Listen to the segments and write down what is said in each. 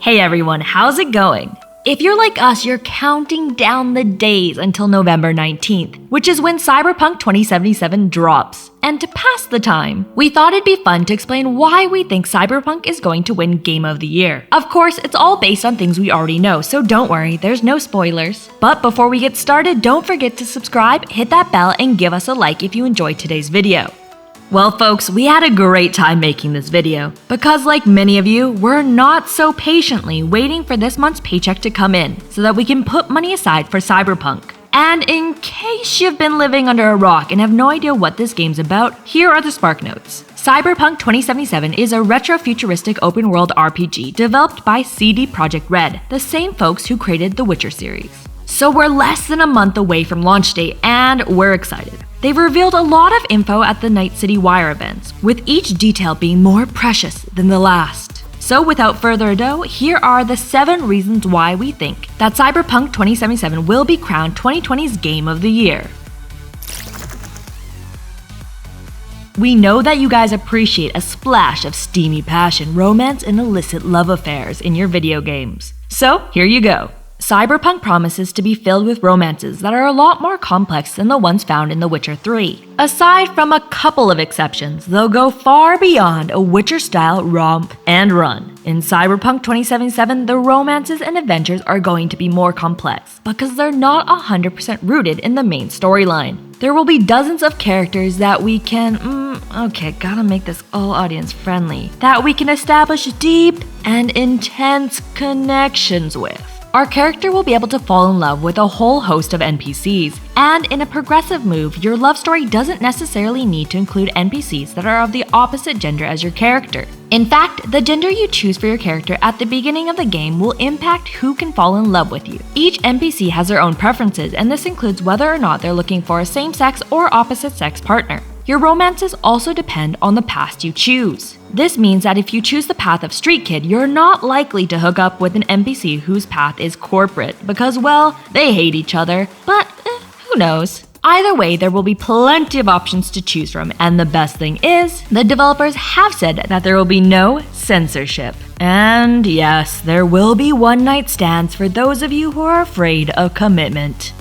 Hey everyone, how's it going? If you're like us, you're counting down the days until November 19th, which is when Cyberpunk 2077 drops. And to pass the time, we thought it'd be fun to explain why we think Cyberpunk is going to win Game of the Year. Of course, it's all based on things we already know, so don't worry, there's no spoilers. But before we get started, don't forget to subscribe, hit that bell, and give us a like if you enjoyed today's video. Well folks, we had a great time making this video, because like many of you, we're not so patiently waiting for this month's paycheck to come in so that we can put money aside for Cyberpunk. And in case you've been living under a rock and have no idea what this game's about, here are the spark notes. Cyberpunk 2077 is a retro-futuristic open-world RPG developed by Projekt Red, the same folks who created the Witcher series. So we're less than a month away from launch date, and we're excited. They've revealed a lot of info at the Night City Wire events, with each detail being more precious than the last. So without further ado, here are the 7 reasons why we think that Cyberpunk 2077 will be crowned 2020's Game of the Year. We know that you guys appreciate a splash of steamy passion, romance, and illicit love affairs in your video games. So here you go. Cyberpunk promises to be filled with romances that are a lot more complex than the ones found in The Witcher 3. Aside from a couple of exceptions, they'll go far beyond a Witcher-style romp and run. In Cyberpunk 2077, the romances and adventures are going to be more complex because they're not 100% rooted in the main storyline. There will be dozens of characters that we can, gotta make this all audience friendly, that we can establish deep and intense connections with. Our character will be able to fall in love with a whole host of NPCs, and in a progressive move, your love story doesn't necessarily need to include NPCs that are of the opposite gender as your character. In fact, the gender you choose for your character at the beginning of the game will impact who can fall in love with you. Each NPC has their own preferences, and this includes whether or not they're looking for a same-sex or opposite-sex partner. Your romances also depend on the path you choose. This means that if you choose the path of Street Kid, you're not likely to hook up with an NPC whose path is corporate because, well, they hate each other, but who knows? Either way, there will be plenty of options to choose from, and the best thing is, the developers have said that there will be no censorship. And yes, there will be one-night stands for those of you who are afraid of commitment.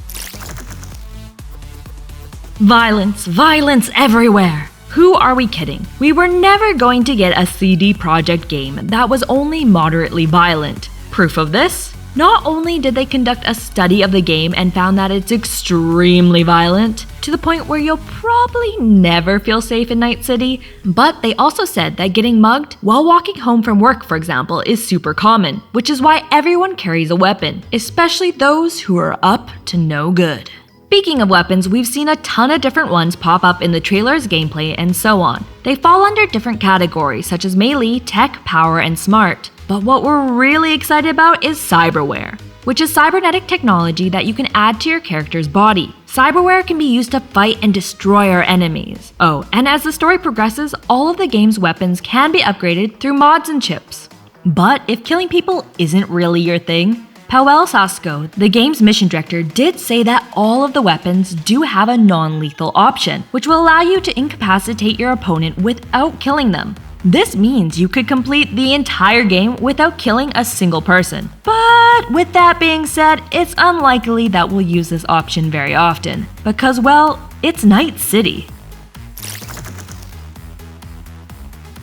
Violence everywhere! Who are we kidding? We were never going to get a CD Projekt game that was only moderately violent. Proof of this? Not only did they conduct a study of the game and found that it's extremely violent, to the point where you'll probably never feel safe in Night City, but they also said that getting mugged while walking home from work, for example, is super common, which is why everyone carries a weapon, especially those who are up to no good. Speaking of weapons, we've seen a ton of different ones pop up in the trailers, gameplay, and so on. They fall under different categories such as melee, tech, power, and smart. But what we're really excited about is cyberware, which is cybernetic technology that you can add to your character's body. Cyberware can be used to fight and destroy our enemies. Oh, and as the story progresses, all of the game's weapons can be upgraded through mods and chips. But if killing people isn't really your thing, Powell Sasko, the game's mission director, did say that all of the weapons do have a non-lethal option, which will allow you to incapacitate your opponent without killing them. This means you could complete the entire game without killing a single person. But with that being said, it's unlikely that we'll use this option very often, because, well, it's Night City.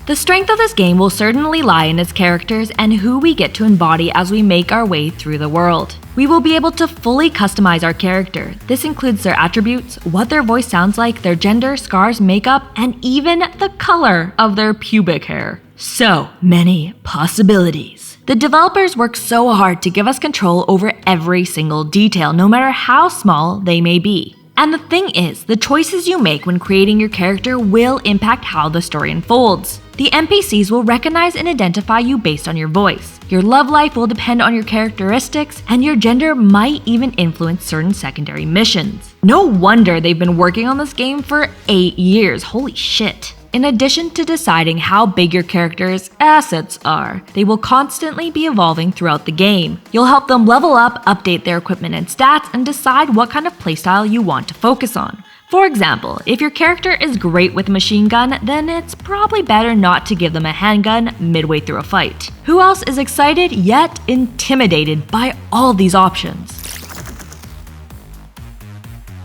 The strength of this game will certainly lie in its characters and who we get to embody as we make our way through the world. We will be able to fully customize our character. This includes their attributes, what their voice sounds like, their gender, scars, makeup, and even the color of their pubic hair. So many possibilities. The developers work so hard to give us control over every single detail, no matter how small they may be. And the thing is, the choices you make when creating your character will impact how the story unfolds. The NPCs will recognize and identify you based on your voice. Your love life will depend on your characteristics, and your gender might even influence certain secondary missions. No wonder they've been working on this game for 8 years, holy shit. In addition to deciding how big your character's assets are, they will constantly be evolving throughout the game. You'll help them level up, update their equipment and stats, and decide what kind of playstyle you want to focus on. For example, if your character is great with a machine gun, then it's probably better not to give them a handgun midway through a fight. Who else is excited yet intimidated by all these options?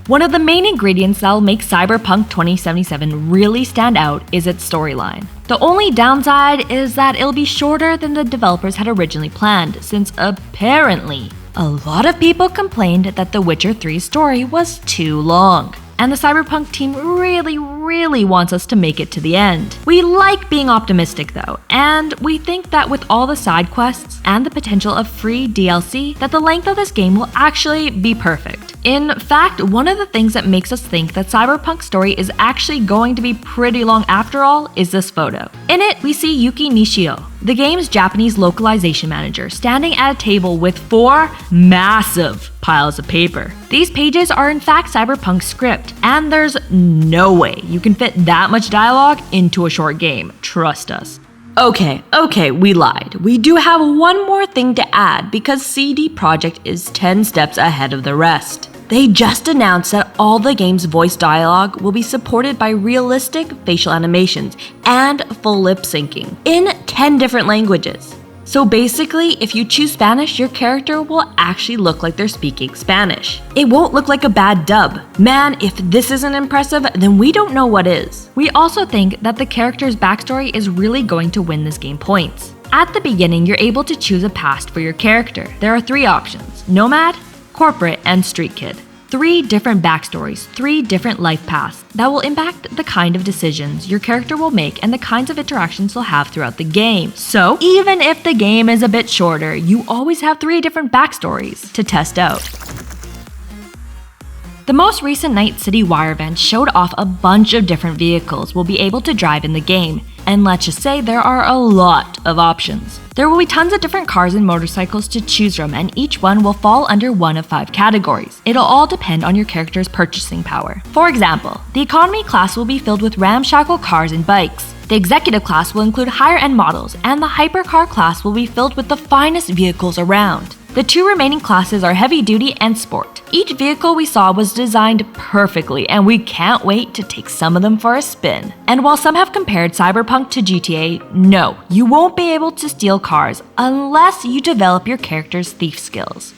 One of the main ingredients that'll make Cyberpunk 2077 really stand out is its storyline. The only downside is that it'll be shorter than the developers had originally planned, since apparently a lot of people complained that The Witcher 3's story was too long. And the Cyberpunk team really wants us to make it to the end. We like being optimistic though, and we think that with all the side quests and the potential of free DLC, that the length of this game will actually be perfect. In fact, one of the things that makes us think that Cyberpunk's story is actually going to be pretty long after all is this photo. In it, we see Yuki Nishio, the game's Japanese localization manager, standing at a table with 4 massive piles of paper. These pages are in fact Cyberpunk's script, and there's no way you can fit that much dialogue into a short game, trust us. Okay, we lied. We do have one more thing to add because CD Projekt is 10 steps ahead of the rest. They just announced that all the game's voice dialogue will be supported by realistic facial animations and full lip syncing in 10 different languages. So basically, if you choose Spanish, your character will actually look like they're speaking Spanish. It won't look like a bad dub. Man, if this isn't impressive, then we don't know what is. We also think that the character's backstory is really going to win this game points. At the beginning, you're able to choose a past for your character. There are 3 options: Nomad, Corporate, and Street Kid. 3 different backstories, 3 different life paths that will impact the kind of decisions your character will make and the kinds of interactions they'll have throughout the game. So even if the game is a bit shorter, you always have 3 different backstories to test out. The most recent Night City Wire event showed off a bunch of different vehicles we'll be able to drive in the game, and let's just say there are a lot of options. There will be tons of different cars and motorcycles to choose from, and each one will fall under one of 5 categories. It'll all depend on your character's purchasing power. For example, the economy class will be filled with ramshackle cars and bikes. The executive class will include higher-end models, and the hypercar class will be filled with the finest vehicles around. The 2 remaining classes are heavy duty and sport. Each vehicle we saw was designed perfectly, and we can't wait to take some of them for a spin. And while some have compared Cyberpunk to GTA, no, you won't be able to steal cars unless you develop your character's thief skills.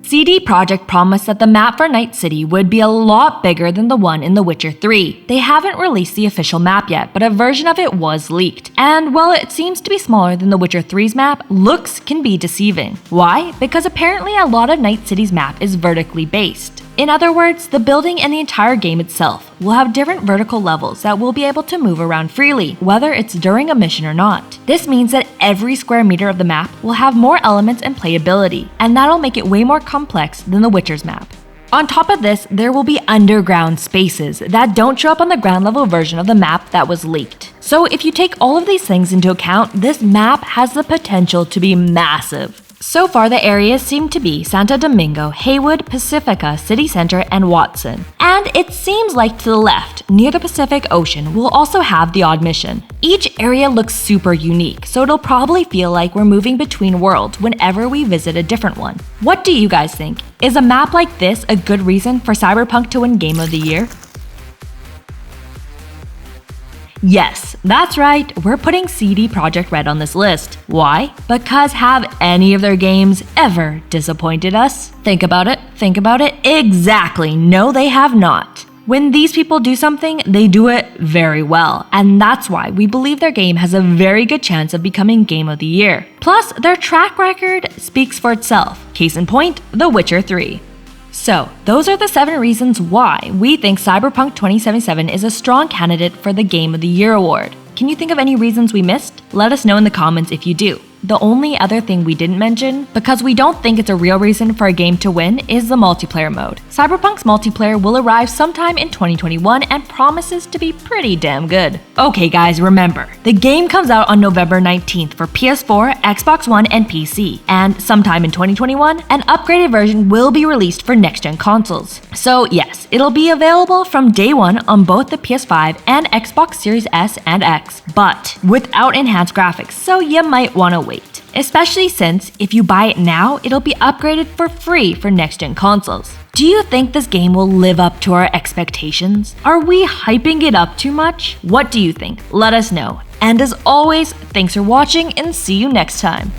CD Projekt promised that the map for Night City would be a lot bigger than the one in The Witcher 3. They haven't released the official map yet, but a version of it was leaked. And while it seems to be smaller than The Witcher 3's map, looks can be deceiving. Why? Because apparently a lot of Night City's map is vertically based. In other words, the building and the entire game itself will have different vertical levels that we'll be able to move around freely, whether it's during a mission or not. This means that every square meter of the map will have more elements and playability, and that'll make it way more complex than The Witcher's map. On top of this, there will be underground spaces that don't show up on the ground level version of the map that was leaked. So if you take all of these things into account, this map has the potential to be massive. So far, the areas seem to be Santo Domingo, Haywood, Pacifica, City Center, and Watson. And it seems like to the left, near the Pacific Ocean, we'll also have the odd mission. Each area looks super unique, so it'll probably feel like we're moving between worlds whenever we visit a different one. What do you guys think? Is a map like this a good reason for Cyberpunk to win Game of the Year? Yes, that's right, we're putting CD Projekt Red on this list. Why? Because have any of their games ever disappointed us? Think about it. Exactly, no they have not. When these people do something, they do it very well, and that's why we believe their game has a very good chance of becoming Game of the Year. Plus, their track record speaks for itself. Case in point, The Witcher 3. So, those are the 7 reasons why we think Cyberpunk 2077 is a strong candidate for the Game of the Year award. Can you think of any reasons we missed? Let us know in the comments if you do. The only other thing we didn't mention, because we don't think it's a real reason for a game to win, is the multiplayer mode. Cyberpunk's multiplayer will arrive sometime in 2021 and promises to be pretty damn good. Okay guys, remember, the game comes out on November 19th for PS4, Xbox One, and PC, and sometime in 2021, an upgraded version will be released for next-gen consoles. So yes, it'll be available from day one on both the PS5 and Xbox Series S and X, but without enhanced graphics, so you might want to wait. especially since if you buy it now, it'll be upgraded for free for next-gen consoles. Do you think this game will live up to our expectations? Are we hyping it up too much? What do you think? Let us know. And as always, thanks for watching and see you next time.